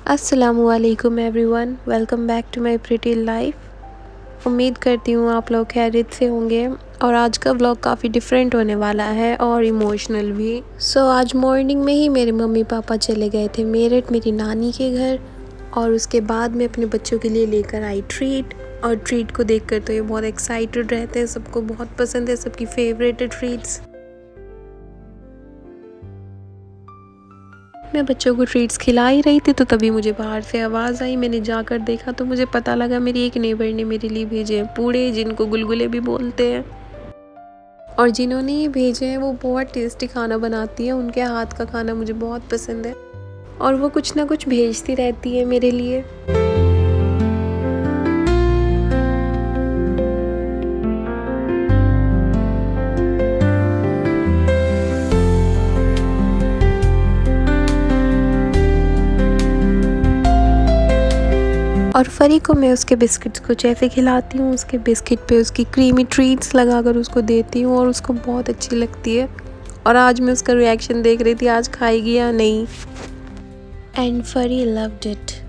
अस्सलामुअलैकुम everyone, welcome back to my pretty life. उम्मीद करती हूँ आप लोग खैरियत से होंगे और आज का व्लॉग काफ़ी डिफरेंट होने वाला है और इमोशनल भी। आज मॉर्निंग में ही मेरे मम्मी पापा चले गए थे मेरठ मेरी नानी के घर और उसके बाद मैं अपने बच्चों के लिए लेकर आई ट्रीट। और ट्रीट को देखकर तो ये बहुत एक्साइटेड रहते हैं, सबको बहुत पसंद है, सबकी फेवरेट है ट्रीट्स। मैं बच्चों को ट्रीट्स खिला ही रही थी तो तभी मुझे बाहर से आवाज़ आई। मैंने जाकर देखा तो मुझे पता लगा मेरी एक नेबर ने मेरे लिए भेजे हैं पूड़े, जिनको गुलगुले भी बोलते हैं। और जिन्होंने ये भेजे हैं वो बहुत टेस्टी खाना बनाती है, उनके हाथ का खाना मुझे बहुत पसंद है और वो कुछ ना कुछ भेजती रहती है मेरे लिए। और फरी को मैं उसके बिस्किट्स कुछ ऐसे खिलाती हूँ, उसके बिस्किट पे उसकी क्रीमी ट्रीट्स लगाकर उसको देती हूँ और उसको बहुत अच्छी लगती है। और आज मैं उसका रिएक्शन देख रही थी, आज खाएगी या नहीं। एंड फरी लव्ड इट।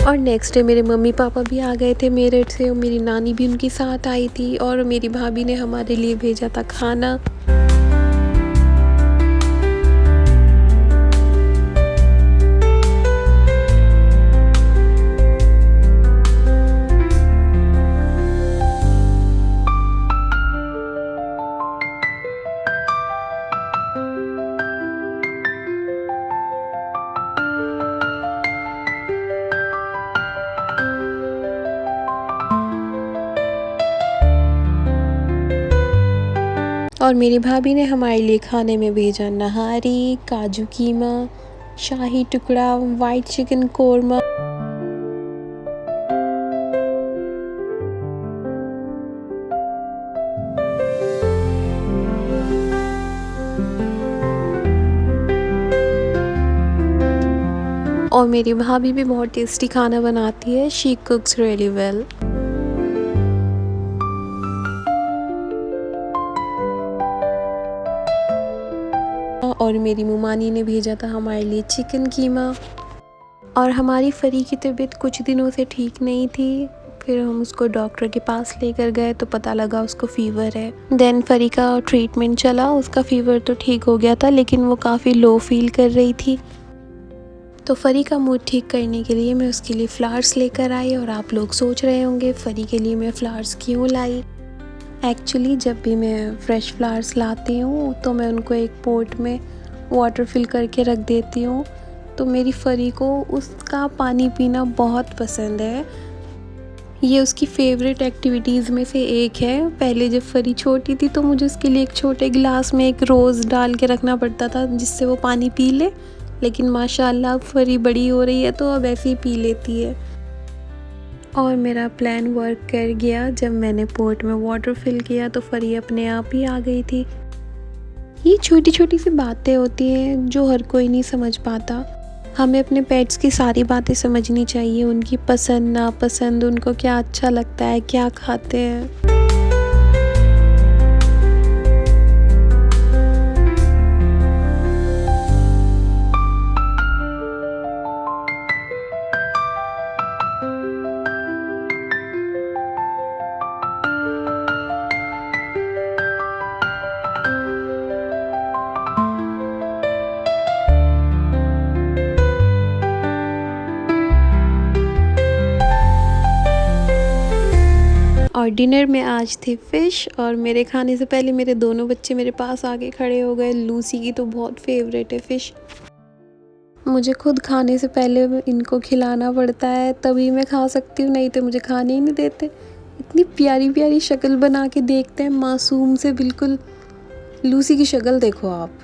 और नेक्स्ट डे मेरे मम्मी पापा भी आ गए थे मेरठ से और मेरी नानी भी उनके साथ आई थी और मेरी भाभी ने हमारे लिए भेजा था खाना। और मेरी भाभी ने हमारे लिए खाने में भेजा नहारी, काजू कीमा, शाही टुकड़ा, वाइट चिकन कोरमा। और मेरी भाभी भी बहुत टेस्टी खाना बनाती है, शी कुक्स रियली वेल। और मेरी मुमानी ने भेजा था हमारे लिए चिकन कीमा। और हमारी फरी की तबीयत कुछ दिनों से ठीक नहीं थी, फिर हम उसको डॉक्टर के पास लेकर गए तो पता लगा उसको फ़ीवर है। देन फरी का ट्रीटमेंट चला, उसका फ़ीवर तो ठीक हो गया था लेकिन वो काफ़ी लो फील कर रही थी। तो फरी का मूड ठीक करने के लिए मैं उसके लिए फ़्लावर्स लेकर आई। और आप लोग सोच रहे होंगे फरी के लिए मैं फ़्लावर्स क्यों लाई। एक्चुअली जब भी मैं फ़्रेश फ्लावर्स लाती हूँ तो मैं उनको एक पॉट में वाटर फिल करके रख देती हूँ। तो मेरी फरी को उसका पानी पीना बहुत पसंद है, ये उसकी फेवरेट एक्टिविटीज़ में से एक है। पहले जब फरी छोटी थी तो मुझे उसके लिए एक छोटे गिलास में एक रोज़ डाल के रखना पड़ता था जिससे वो पानी पी ले, लेकिन माशाल्लाह अब फरी बड़ी हो रही है तो अब ऐसे ही पी लेती है। और मेरा प्लान वर्क कर गया, जब मैंने पॉट में वाटर फिल किया तो फरी अपने आप ही आ गई थी। ये छोटी छोटी सी बातें होती हैं जो हर कोई नहीं समझ पाता। हमें अपने पेट्स की सारी बातें समझनी चाहिए, उनकी पसंद नापसंद, उनको क्या अच्छा लगता है, क्या खाते हैं। और डिनर में आज थी फ़िश और मेरे खाने से पहले मेरे दोनों बच्चे मेरे पास आके खड़े हो गए। लूसी की तो बहुत फेवरेट है फ़िश। मुझे खुद खाने से पहले इनको खिलाना पड़ता है तभी मैं खा सकती हूँ, नहीं तो मुझे खाने ही नहीं देते। इतनी प्यारी प्यारी शक्ल बना के देखते हैं, मासूम से बिल्कुल। लूसी की शक्ल देखो आप।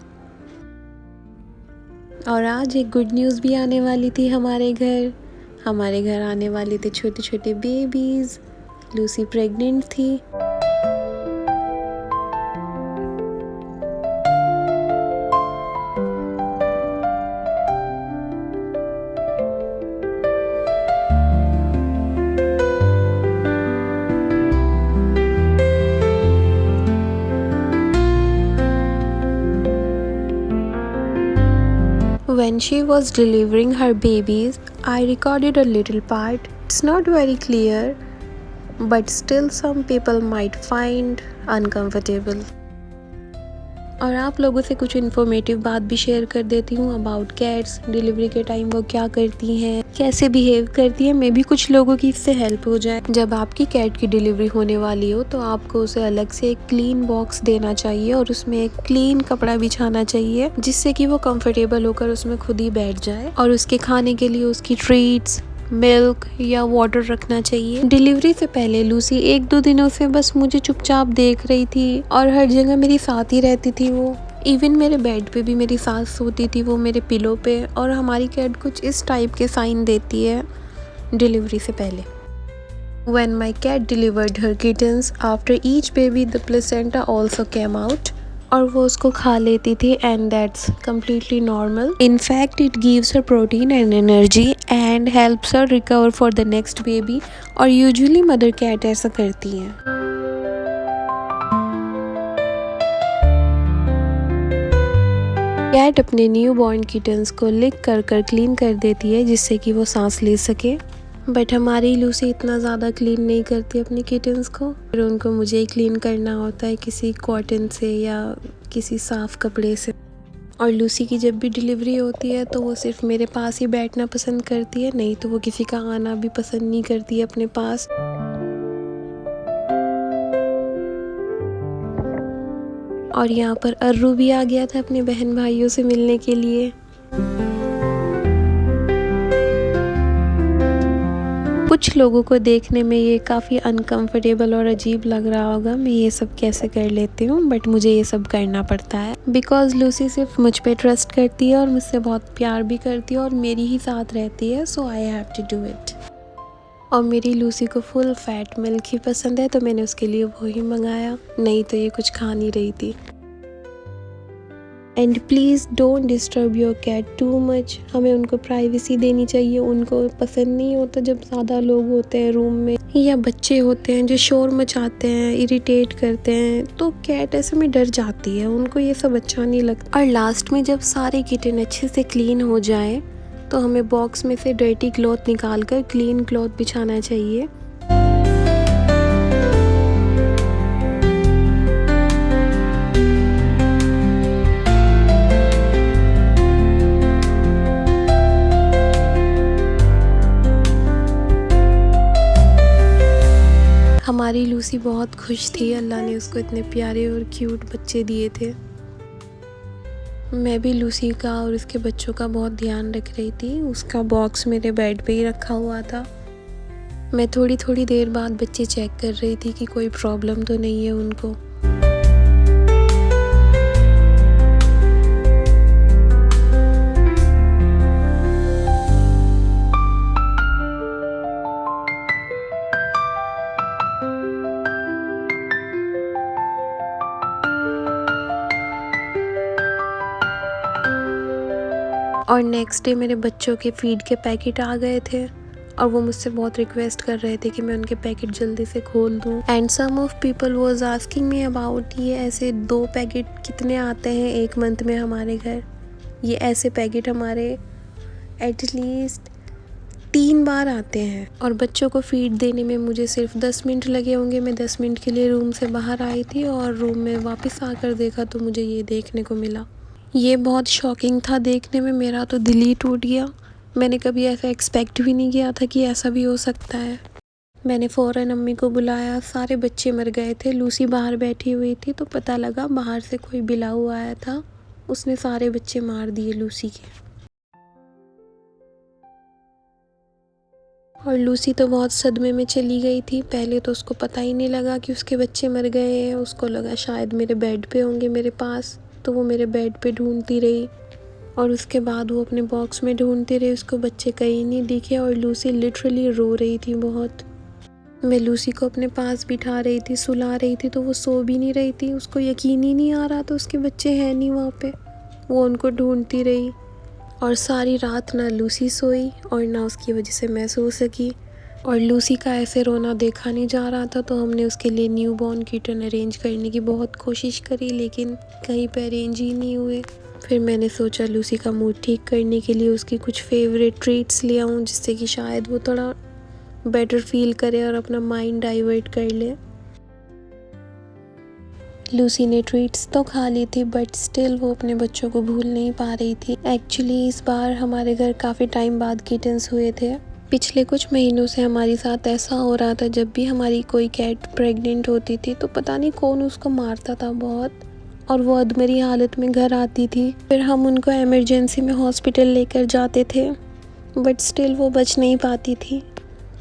और आज एक गुड न्यूज़ भी आने वाली थी हमारे घर आने वाले थे छोटे छोटे बेबीज़। लूसी प्रेग्नेंट थी। When she was delivering her babies, I recorded a little part. It's not very clear, but still some people might find uncomfortable. और आप लोगों से कुछ इन्फॉर्मेटिव बात भी शेयर कर देती हूँ अबाउट कैट्स। डिलीवरी के टाइम वो क्या करती हैं, कैसे बिहेव करती हैं, मे भी कुछ लोगों की इससे हेल्प हो जाए। जब आपकी कैट की डिलीवरी होने वाली हो तो आपको उसे अलग से एक क्लीन बॉक्स देना चाहिए और उसमें एक क्लीन कपड़ा बिछाना चाहिए, जिससे कि वो कंफर्टेबल होकर उसमें खुद ही बैठ जाए। और उसके खाने के लिए उसकी ट्रीट्स, मिल्क या वाटर रखना चाहिए। डिलीवरी से पहले लूसी 1-2 दिनों से बस मुझे चुपचाप देख रही थी और हर जगह मेरी साथ ही रहती थी। वो इवन मेरे बेड पे भी मेरी साथ सोती थी, वो मेरे पिलो पे। और हमारी कैट कुछ इस टाइप के साइन देती है डिलीवरी से पहले। When my cat delivered her kittens, after each baby the placenta also came out. और वो उसको खा लेती थी and that's completely normal. In fact it gives her protein and energy and helps her recover for the next baby. और usually mother cat ऐसा करती हैं। कैट अपने न्यू बॉर्न किटन्स को लिक कर क्लीन कर देती है, जिससे कि वो सांस ले सके। बट हमारी लूसी इतना ज़्यादा क्लीन नहीं करती अपनी किटन्स को, फिर उनको मुझे ही क्लीन करना होता है किसी कॉटन से या किसी साफ़ कपड़े से। और लूसी की जब भी डिलीवरी होती है तो वो सिर्फ मेरे पास ही बैठना पसंद करती है, नहीं तो वो किसी का आना भी पसंद नहीं करती है अपने पास। और यहाँ पर अर्रू भी आ गया था अपने बहन भाइयों से मिलने के लिए। कुछ लोगों को देखने में ये काफ़ी अनकंफर्टेबल और अजीब लग रहा होगा, मैं ये सब कैसे कर लेती हूँ, बट मुझे ये सब करना पड़ता है बिकॉज लूसी सिर्फ मुझ पे ट्रस्ट करती है और मुझसे बहुत प्यार भी करती है और मेरी ही साथ रहती है, so I have to do it. और मेरी लूसी को फुल फैट मिल्क ही पसंद है, तो मैंने उसके लिए वो ही मंगाया, नहीं तो ये कुछ खा नहीं रही थी। And please don't disturb your cat too much. हमें उनको प्राइवेसी देनी चाहिए। उनको पसंद नहीं होता जब ज़्यादा लोग होते हैं रूम में या बच्चे होते हैं जो शोर मचाते हैं, इरिटेट करते हैं, तो कैट ऐसे में डर जाती है, उनको ये सब अच्छा नहीं लगता। और लास्ट में जब सारे किटन अच्छे से क्लीन हो जाए तो हमें बॉक्स में से डर्टी क्लॉथ निकाल कर क्लीन क्लॉथ बिछाना चाहिए। हमारी लूसी बहुत खुश थी, अल्लाह ने उसको इतने प्यारे और क्यूट बच्चे दिए थे। मैं भी लूसी का और उसके बच्चों का बहुत ध्यान रख रही थी। उसका बॉक्स मेरे बेड पे ही रखा हुआ था। मैं थोड़ी थोड़ी देर बाद बच्चे चेक कर रही थी कि कोई प्रॉब्लम तो नहीं है उनको। और नेक्स्ट डे मेरे बच्चों के फीड के पैकेट आ गए थे और वो मुझसे बहुत रिक्वेस्ट कर रहे थे कि मैं उनके पैकेट जल्दी से खोल दूं। And some of people was asking me about ये ऐसे 2 पैकेट कितने आते हैं एक मंथ में हमारे घर। ये ऐसे पैकेट हमारे एटलीस्ट 3 बार आते हैं और बच्चों को फीड देने में मुझे सिर्फ 10 मिनट लगे होंगे। मैं 10 मिनट के लिए रूम से बाहर आई थी और रूम में वापस आकर देखा तो मुझे ये देखने को मिला। ये बहुत शॉकिंग था देखने में, मेरा तो दिल ही टूट गया। मैंने कभी ऐसा एक्सपेक्ट भी नहीं किया था कि ऐसा भी हो सकता है। मैंने फ़ौरन अम्मी को बुलाया, सारे बच्चे मर गए थे। लूसी बाहर बैठी हुई थी तो पता लगा बाहर से कोई बिलाऊ आया था, उसने सारे बच्चे मार दिए लूसी के। और लूसी तो बहुत सदमे में चली गई थी। पहले तो उसको पता ही नहीं लगा कि उसके बच्चे मर गए हैं, उसको लगा शायद मेरे बेड पे होंगे मेरे पास, तो वो मेरे बेड पे ढूंढती रही और उसके बाद वो अपने बॉक्स में ढूंढती रही। उसको बच्चे कहीं नहीं दिखे और लूसी लिटरली रो रही थी बहुत। मैं लूसी को अपने पास बिठा रही थी, सुला रही थी, तो वो सो भी नहीं रही थी। उसको यकीन ही नहीं आ रहा था उसके बच्चे हैं नहीं वहाँ पे। वो उनको ढूंढती रही और सारी रात ना लूसी सोई और ना उसकी वजह से मैं सो सकी। और लूसी का ऐसे रोना देखा नहीं जा रहा था, तो हमने उसके लिए न्यू बॉर्न किटन अरेंज करने की बहुत कोशिश करी, लेकिन कहीं पे अरेंज ही नहीं हुए। फिर मैंने सोचा लूसी का मूड ठीक करने के लिए उसकी कुछ फेवरेट ट्रीट्स ले आऊँ, जिससे कि शायद वो थोड़ा बेटर फील करे और अपना माइंड डाइवर्ट कर ले। लूसी ने ट्रीट्स तो खा ली थी बट स्टिल वो अपने बच्चों को भूल नहीं पा रही थी। एक्चुअली इस बार हमारे घर काफ़ी टाइम बाद किटन्स हुए थे। पिछले कुछ महीनों से हमारे साथ ऐसा हो रहा था, जब भी हमारी कोई कैट प्रेग्नेंट होती थी तो पता नहीं कौन उसको मारता था बहुत, और वो अधमरी हालत में घर आती थी। फिर हम उनको इमरजेंसी में हॉस्पिटल लेकर जाते थे बट स्टिल वो बच नहीं पाती थी,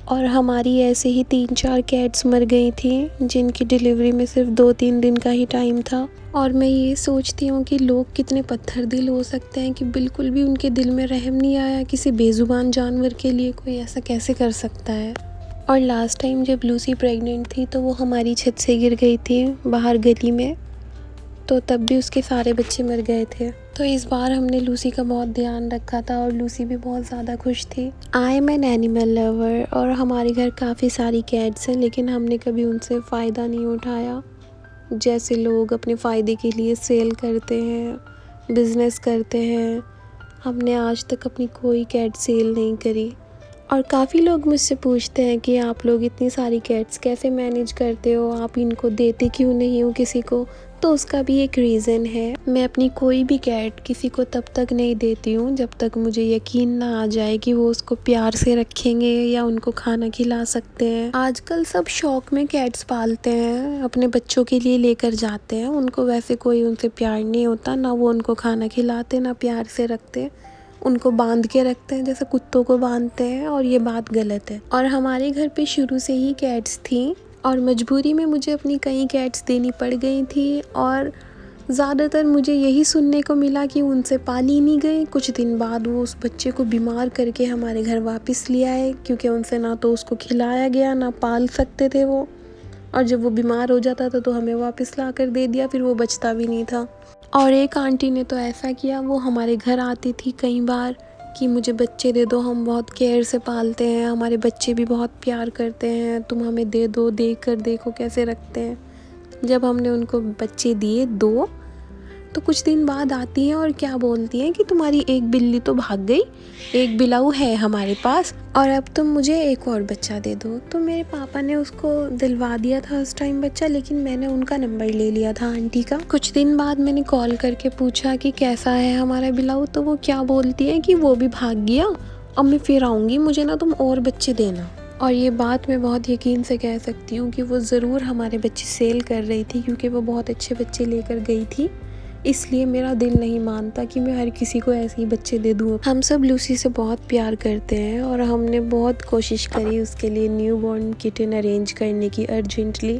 और हमारी ऐसे ही 3-4 कैट्स मर गई थी जिनकी डिलीवरी में सिर्फ 2-3 दिन का ही टाइम था। और मैं ये सोचती हूँ कि लोग कितने पत्थर दिल हो सकते हैं कि बिल्कुल भी उनके दिल में रहम नहीं आया किसी बेजुबान जानवर के लिए। कोई ऐसा कैसे कर सकता है। और लास्ट टाइम जब लूसी प्रेग्नेंट थी तो वो हमारी छत से गिर गई थी बाहर गली में, तो तब भी उसके सारे बच्चे मर गए थे। तो इस बार हमने लूसी का बहुत ध्यान रखा था और लूसी भी बहुत ज़्यादा खुश थी। I am an animal lover और हमारे घर काफ़ी सारी कैट्स हैं, लेकिन हमने कभी उनसे फ़ायदा नहीं उठाया। जैसे लोग अपने फ़ायदे के लिए सेल करते हैं, बिज़नेस करते हैं, हमने आज तक अपनी कोई कैट सेल नहीं करी। और काफ़ी लोग मुझसे पूछते हैं कि आप लोग इतनी सारी कैट्स कैसे मैनेज करते हो, आप इनको देते क्यों नहीं हो किसी को। तो उसका भी एक रीज़न है। मैं अपनी कोई भी कैट किसी को तब तक नहीं देती हूँ जब तक मुझे यकीन ना आ जाए कि वो उसको प्यार से रखेंगे या उनको खाना खिला सकते हैं। आजकल सब शौक में कैट्स पालते हैं, अपने बच्चों के लिए लेकर जाते हैं। उनको वैसे कोई उनसे प्यार नहीं होता, ना वो उनको खाना खिलाते ना प्यार से रखते। उनको बांध के रखते हैं जैसे कुत्तों को बांधते हैं, और ये बात गलत है। और हमारे घर पे शुरू से ही कैट्स थी और मजबूरी में मुझे अपनी कई कैट्स देनी पड़ गई थी, और ज़्यादातर मुझे यही सुनने को मिला कि उनसे पाली नहीं गई। कुछ दिन बाद वो उस बच्चे को बीमार करके हमारे घर वापस ले आए, क्योंकि उनसे ना तो उसको खिलाया गया ना पाल सकते थे वो, और जब वो बीमार हो जाता था तो हमें वापस ला कर दे दिया, फिर वो बचता भी नहीं था। और एक आंटी ने तो ऐसा किया, वो हमारे घर आती थी कई बार कि मुझे बच्चे दे दो, हम बहुत केयर से पालते हैं, हमारे बच्चे भी बहुत प्यार करते हैं, तुम हमें दे दो, देख कर देखो कैसे रखते हैं। जब हमने उनको बच्चे दिए 2, तो कुछ दिन बाद आती हैं और क्या बोलती हैं कि तुम्हारी एक बिल्ली तो भाग गई, एक बिलाऊ है हमारे पास, और अब तुम मुझे एक और बच्चा दे दो। तो मेरे पापा ने उसको दिलवा दिया था उस टाइम बच्चा, लेकिन मैंने उनका नंबर ले लिया था आंटी का। कुछ दिन बाद मैंने कॉल करके पूछा कि कैसा है हमारा बिलाऊ, तो वो क्या बोलती है कि वो भी भाग गया, अब मैं फिर आऊँगी, मुझे ना तुम और बच्चे देना। और ये बात मैं बहुत यकीन से कह सकती हूँ कि वो ज़रूर हमारे बच्चे सेल कर रही थी, क्योंकि वो बहुत अच्छे बच्चे लेकर गई थी। इसलिए मेरा दिल नहीं मानता कि मैं हर किसी को ऐसे ही बच्चे दे दूँ। हम सब लूसी से बहुत प्यार करते हैं और हमने बहुत कोशिश करी उसके लिए न्यू बॉर्न किटन अरेंज करने की अर्जेंटली,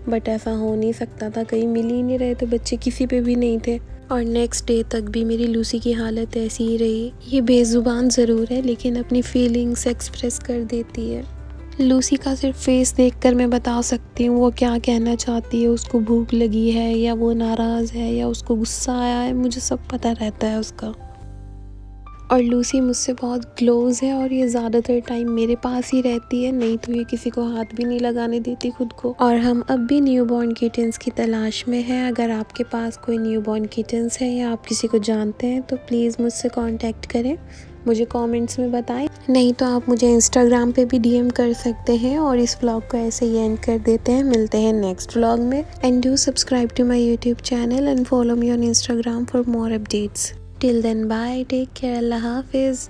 बट ऐसा हो नहीं सकता था, कहीं मिल ही नहीं रहे थे बच्चे, किसी पे भी नहीं थे। और नेक्स्ट डे तक भी मेरी लूसी की हालत ऐसी ही रही। ये बेज़ुबान ज़रूर है लेकिन अपनी फीलिंग्स एक्सप्रेस कर देती है। लूसी का सिर्फ फेस देखकर मैं बता सकती हूँ वो क्या कहना चाहती है, उसको भूख लगी है या वो नाराज़ है या उसको गुस्सा आया है, मुझे सब पता रहता है उसका। और लूसी मुझसे बहुत क्लोज़ है और ये ज़्यादातर टाइम मेरे पास ही रहती है, नहीं तो ये किसी को हाथ भी नहीं लगाने देती खुद को। और हम अब भी न्यूबॉर्न किटन्स की तलाश में हैं। अगर आपके पास कोई न्यूबॉर्न किटन्स है या आप किसी को जानते हैं तो प्लीज़ मुझसे कांटेक्ट करें, मुझे कमेंट्स में बताएं। नहीं तो आप मुझे इंस्टाग्राम पे भी डीएम कर सकते हैं। और इस व्लॉग को ऐसे ही एंड कर देते हैं, मिलते हैं नेक्स्ट व्लॉग में। And do subscribe to my YouTube channel and follow me on Instagram for more updates. Till then bye, take care, अल्लाह हाफिज़।